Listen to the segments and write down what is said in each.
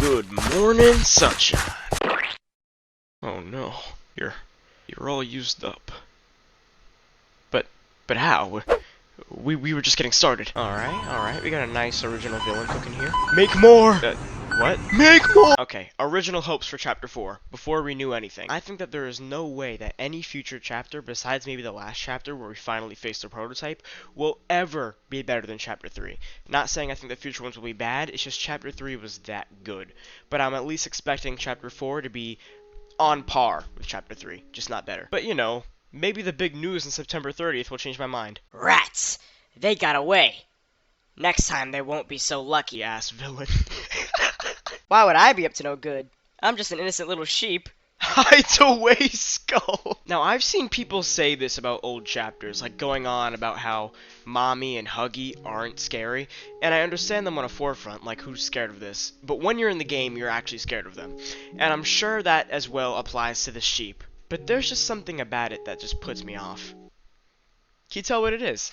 Good morning, sunshine. Oh no, you're all used up. But how? We were just getting started. Alright, we got a nice original villain cooking here. Make more! What? Make more! Okay, original hopes for Chapter 4, before we knew anything. I think that there is no way that any future chapter, besides maybe the last chapter where we finally faced the prototype, will ever be better than Chapter 3. Not saying I think the future ones will be bad, it's just Chapter 3 was that good. But I'm at least expecting Chapter 4 to be on par with Chapter 3, just not better. But you know, maybe the big news on September 30th will change my mind. Rats! They got away. Next time they won't be so lucky. Ass villain. Why would I be up to no good? I'm just an innocent little sheep. Hides away, Skull! Now, I've seen people say this about old chapters, like going on about how Mommy and Huggy aren't scary, and I understand them on a forefront, like who's scared of this, but when you're in the game, you're actually scared of them. And I'm sure that as well applies to the sheep, but there's just something about it that just puts me off. Can you tell what it is?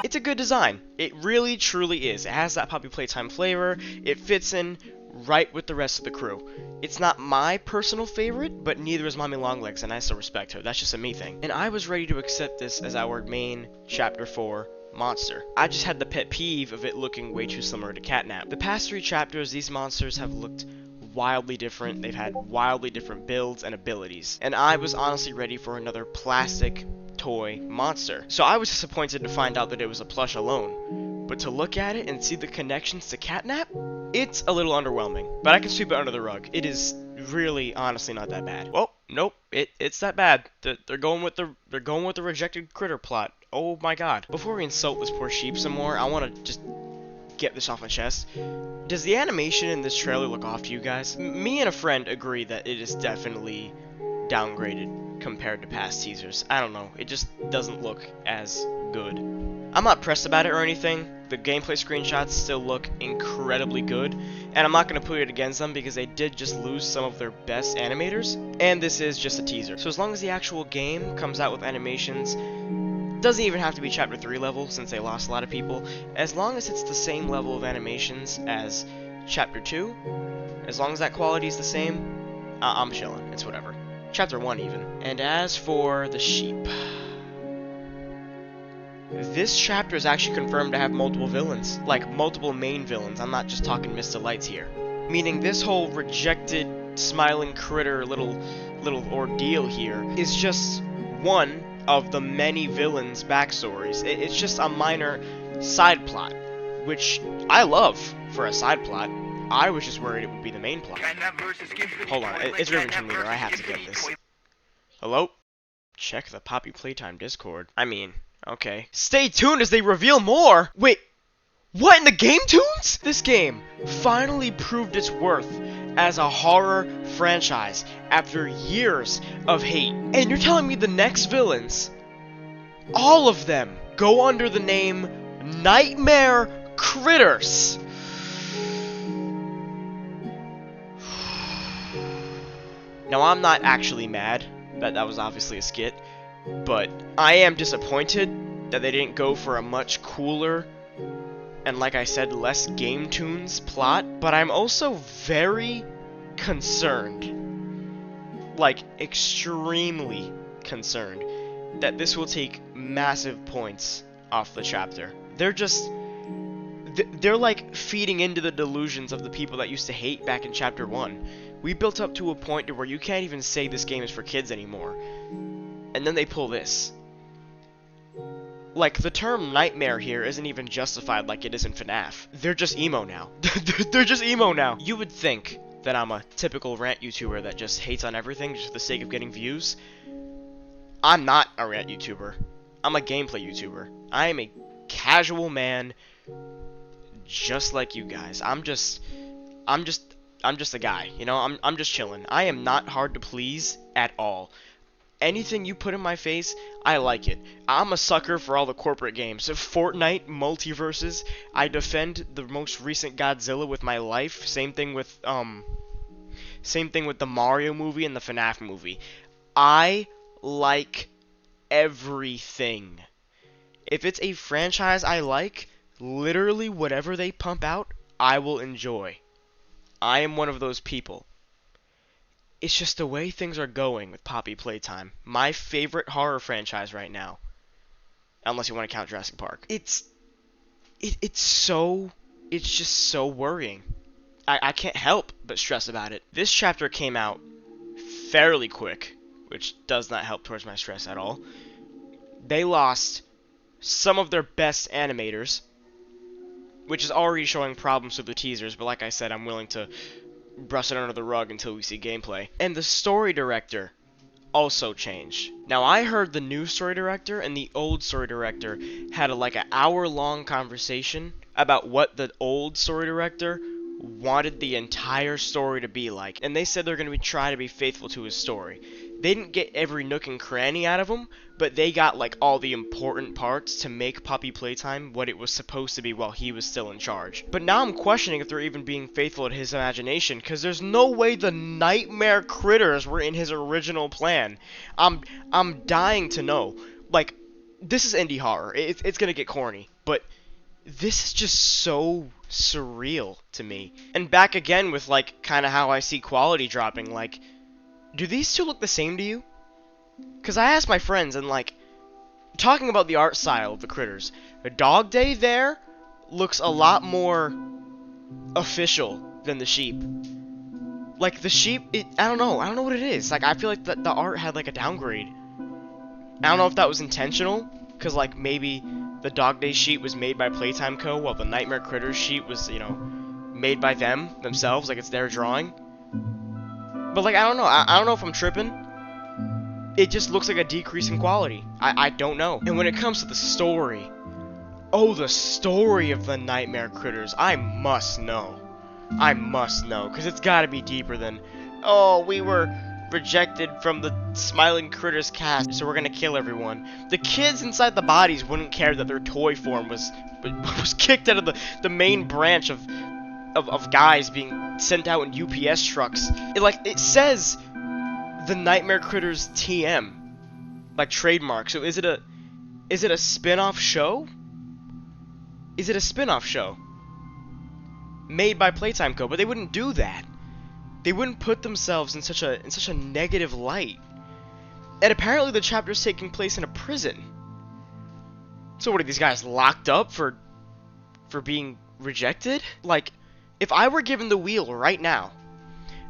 It's a good design. It really, truly is. It has that Poppy Playtime flavor. It fits in right with the rest of the crew. It's not my personal favorite, but neither is Mommy Longlegs, and I still respect her. That's just a me thing. And I was ready to accept this as our main Chapter 4 monster. I just had the pet peeve of it looking way too similar to Catnap. The past 3 chapters, these monsters have looked wildly different. They've had wildly different builds and abilities. And I was honestly ready for another plastic toy monster. So I was disappointed to find out that it was a plush alone. But to look at it and see the connections to Catnap, it's a little underwhelming. But I can sweep it under the rug. It is really, honestly, not that bad. Well, nope, it's that bad. They're going with the rejected critter plot. Oh my god. Before we insult this poor sheep some more, I want to just get this off my chest. Does the animation in this trailer look off to you guys? Me and a friend agree that it is definitely downgraded compared to past teasers. I don't know, it just doesn't look as good. I'm not pressed about it or anything. The gameplay screenshots still look incredibly good, and I'm not going to put it against them because they did just lose some of their best animators, and this is just a teaser. So as long as the actual game comes out with animations, doesn't even have to be Chapter 3 level since they lost a lot of people, as long as it's the same level of animations as Chapter 2, as long as that quality is the same, I'm chilling, it's whatever. Chapter 1 even. And as for the sheep, this chapter is actually confirmed to have multiple villains, like multiple main villains. I'm not just talking Mr. Lights here. Meaning this whole rejected, smiling critter little ordeal here is just one of the many villains' backstories. It's just a minor side plot, which I love for a side plot. I was just worried it would be the main plot. Hold on, it's Rivington Leader, I have to get this. Hello? Check the Poppy Playtime Discord. I mean, okay. Stay tuned as they reveal more! Wait, what in the Game Tunes? This game finally proved its worth as a horror franchise after years of hate. And you're telling me the next villains, all of them, go under the name Nightmare Critters? Now, I'm not actually mad that was obviously a skit, but I am disappointed that they didn't go for a much cooler and, like I said, less Game Tunes plot, but I'm also very concerned, like extremely concerned, that this will take massive points off the chapter. They're like feeding into the delusions of the people that used to hate back in Chapter 1. We built up to a point to where you can't even say this game is for kids anymore. And then they pull this. Like, the term nightmare here isn't even justified like it is in FNAF. They're just emo now. They're just emo now. You would think that I'm a typical rant YouTuber that just hates on everything just for the sake of getting views. I'm not a rant YouTuber. I'm a gameplay YouTuber. I am a casual man just like you guys. I'm just a guy, you know? I'm just chilling. I am not hard to please at all. Anything you put in my face, I like it. I'm a sucker for all the corporate games. Fortnite, multiverses, I defend the most recent Godzilla with my life. Same thing with the Mario movie and the FNAF movie. I like everything. If it's a franchise I like, literally whatever they pump out, I will enjoy. I am one of those people. It's just the way things are going with Poppy Playtime. My favorite horror franchise right now. Unless you want to count Jurassic Park. It's just so worrying. I can't help but stress about it. This chapter came out fairly quick, which does not help towards my stress at all. They lost some of their best animators, which is already showing problems with the teasers, but like I said, I'm willing to brush it under the rug until we see gameplay. And the story director also changed. Now, I heard the new story director and the old story director had an hour-long conversation about what the old story director wanted the entire story to be like, and they said they're going to try to be faithful to his story. They didn't get every nook and cranny out of him, but they got all the important parts to make Poppy Playtime what it was supposed to be while he was still in charge. But now I'm questioning if they're even being faithful to his imagination, because there's no way the nightmare critters were in his original plan. I'm dying to know. This is indie horror. It's gonna get corny, but this is just so surreal to me. And back again with kind of how I see quality dropping. Do these two look the same to you? Because I asked my friends, and talking about the art style of the critters, the Dog Day there looks a lot more official than the sheep. The sheep, I don't know what it is. I feel like the art had a downgrade. I don't know if that was intentional, because maybe the Dog Day sheet was made by Playtime Co, while the Nightmare Critters sheet was, made by themselves, it's their drawing. But I don't know. I don't know if I'm tripping. It just looks like a decrease in quality. I don't know. And when it comes to the story, the story of the Nightmare Critters, I must know. Because it's got to be deeper than, we were rejected from the Smiling Critters cast, so we're gonna kill everyone. The kids inside the bodies wouldn't care that their toy form was kicked out of the main branch of guys being sent out in UPS trucks. It says the Nightmare Critters TM, trademark. So is it a spin-off show? Is it a spin-off show made by Playtime Co? But they wouldn't do that. They wouldn't put themselves in such a negative light. And apparently the chapter's taking place in a prison. So what are these guys locked up for being rejected? If I were given the wheel right now,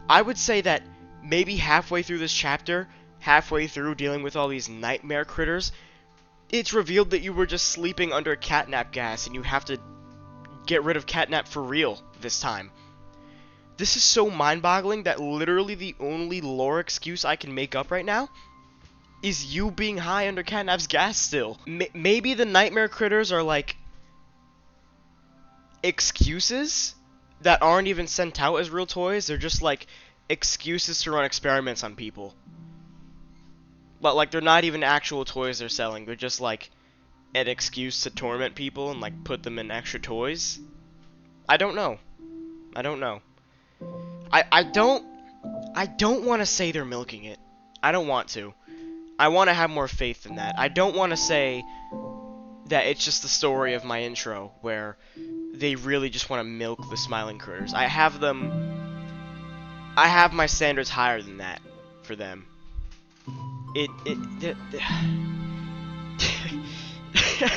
I would say that maybe halfway through this chapter, halfway through dealing with all these nightmare critters, it's revealed that you were just sleeping under catnap gas and you have to get rid of catnap for real this time. This is so mind-boggling that literally the only lore excuse I can make up right now is you being high under catnap's gas still. Maybe the nightmare critters are excuses that aren't even sent out as real toys. They're just excuses to run experiments on people. But they're not even actual toys they're selling. They're just an excuse to torment people and put them in extra toys. I don't know. I don't want to say they're milking it. I don't want to. I want to have more faith in that. I don't want to say that it's just the story of my intro where they really just want to milk the Smiling Critters. I have my standards higher than that for them. I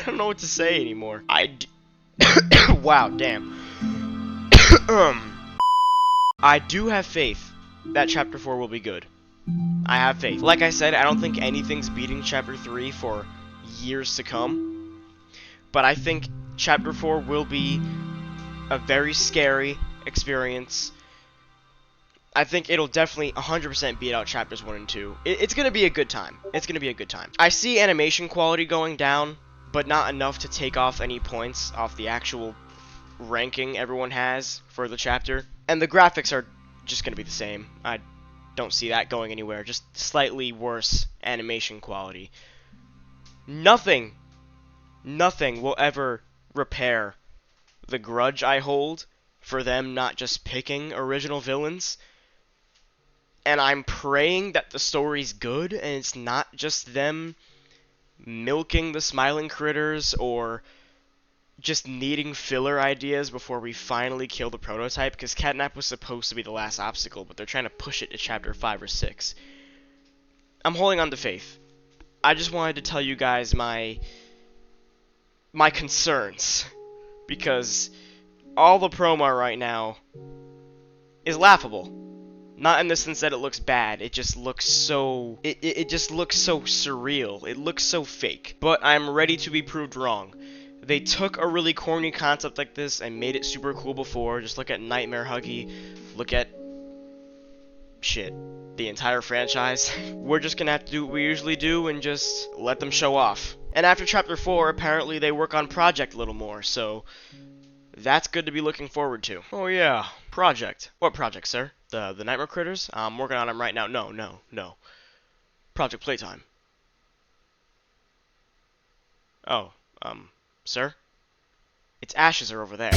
don't know what to say anymore. Wow, damn. I do have faith that Chapter 4 will be good. I have faith. Like I said, I don't think anything's beating Chapter 3 for years to come. But I think Chapter 4 will be a very scary experience. I think it'll definitely 100% beat out Chapters 1 and 2. It's going to be a good time. It's going to be a good time. I see animation quality going down, but not enough to take off any points off the actual ranking everyone has for the chapter. And the graphics are just going to be the same. I don't see that going anywhere. Just slightly worse animation quality. Nothing will ever repair the grudge I hold for them not just picking original villains. And I'm praying that the story's good and it's not just them milking the Smiling Critters or just needing filler ideas before we finally kill the prototype, because Catnap was supposed to be the last obstacle, but they're trying to push it to chapter 5 or 6. I'm holding on to faith. I just wanted to tell you guys my concerns, because all the promo right now is laughable. Not in the sense that it looks bad, it just looks so... It just looks so surreal. It looks so fake. But I'm ready to be proved wrong. They took a really corny concept like this and made it super cool before. Just look at Nightmare Huggy. Look at... shit. The entire franchise. We're just gonna have to do what we usually do and just let them show off. And after Chapter 4, apparently they work on Project a little more, so... that's good to be looking forward to. Oh yeah, Project. What project, sir? The Nightmare Critters? I'm working on them right now. No. Project Playtime. Oh, sir? Its ashes are over there.